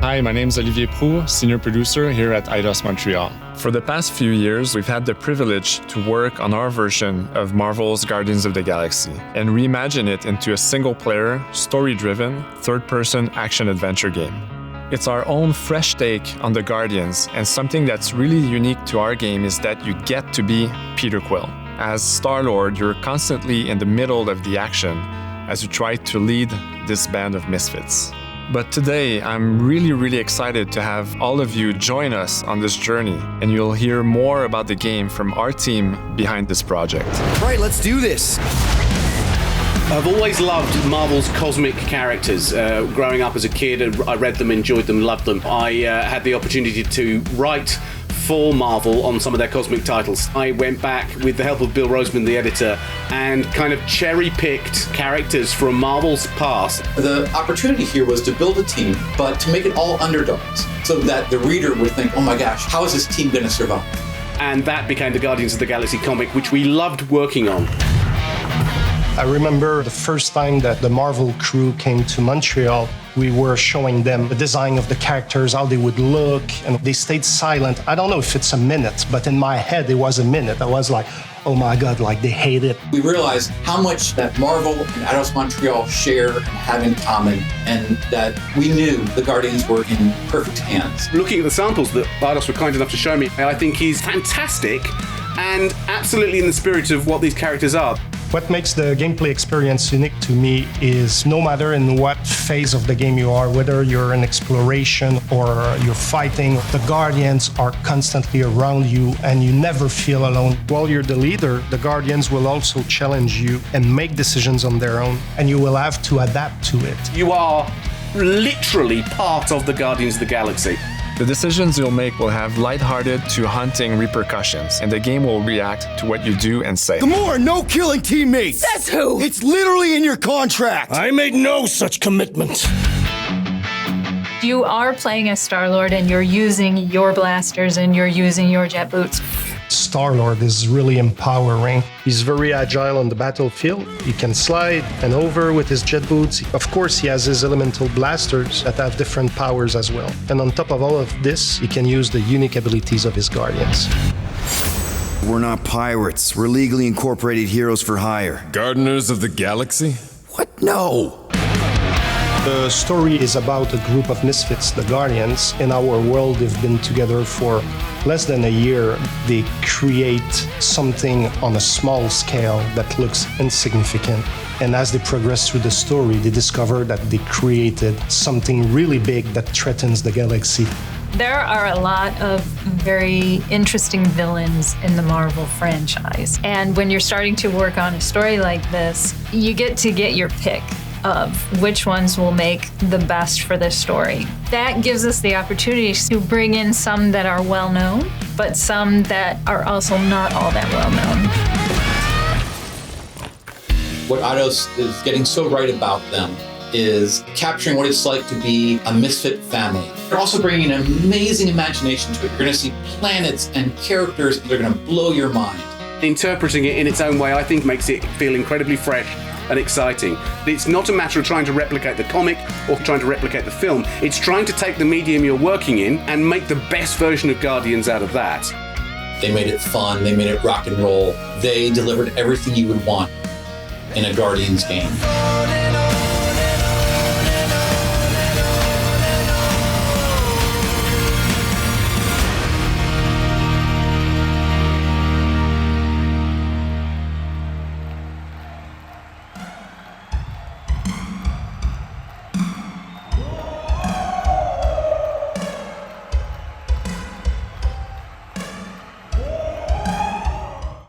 Hi, my name is Olivier Proulx, senior producer here at Eidos-Montréal. For the past few years, we've had the privilege to work on our version of Marvel's Guardians of the Galaxy and reimagine it into a single-player, story-driven, third-person action-adventure game. It's our own fresh take on the Guardians, and something that's really unique to our game is that you get to be Peter Quill. As Star-Lord, you're constantly in the middle of the action as you try to lead this band of misfits. But today, I'm really excited to have all of you join us on this journey, and you'll hear more about the game from our team behind this project. Right, let's do this. I've always loved Marvel's cosmic characters. Growing up as a kid, I read them, enjoyed them, loved them. I had the opportunity to write for Marvel on some of their cosmic titles. I went back with the help of Bill Rosemann, the editor, and kind of cherry-picked characters from Marvel's past. The opportunity here was to build a team, but to make it all underdogs, so that the reader would think, oh my gosh, how is this team going to survive? And that became the Guardians of the Galaxy comic, which we loved working on. I remember the first time that the Marvel crew came to Montreal, we were showing them the design of the characters, how they would look, and they stayed silent. I don't know if it's a minute, but in my head it was a minute. I was like, oh my God, like they hate it. We realized how much that Marvel and Eidos-Montréal share and have in common, and that we knew the Guardians were in perfect hands. Looking at the samples that Eidos were kind enough to show me, I think he's fantastic and absolutely in the spirit of what these characters are. What makes the gameplay experience unique to me is no matter in what phase of the game you are, whether you're in exploration or you're fighting, the Guardians are constantly around you and you never feel alone. While you're the leader, the Guardians will also challenge you and make decisions on their own, and you will have to adapt to it. You are literally part of the Guardians of the Galaxy. The decisions you'll make will have lighthearted to haunting repercussions, and the game will react to what you do and say. Gamora, no killing teammates! Says who? It's literally in your contract! I made no such commitment. You are playing as Star-Lord and you're using your blasters and you're using your jet boots. Star-Lord is really empowering. He's very agile on the battlefield. He can slide and over with his jet boots. Of course, he has his elemental blasters that have different powers as well. And on top of all of this, he can use the unique abilities of his Guardians. We're not pirates. We're legally incorporated heroes for hire. Gardeners of the Galaxy? What? No! The story is about a group of misfits, the Guardians. In our world, they've been together for less than a year. They create something on a small scale that looks insignificant. And as they progress through the story, they discover that they created something really big that threatens the galaxy. There are a lot of very interesting villains in the Marvel franchise. And when you're starting to work on a story like this, you get to get your pick of which ones will make the best for this story. That gives us the opportunity to bring in some that are well known, but some that are also not all that well known. What Eidos is getting so right about them is capturing what it's like to be a misfit family. They're also bringing an amazing imagination to it. You're going to see planets and characters that are going to blow your mind. Interpreting it in its own way, I think, makes it feel incredibly fresh and exciting. It's not a matter of trying to replicate the comic or trying to replicate the film. It's trying to take the medium you're working in and make the best version of Guardians out of that. They made it fun. They made it rock and roll. They delivered everything you would want in a Guardians game.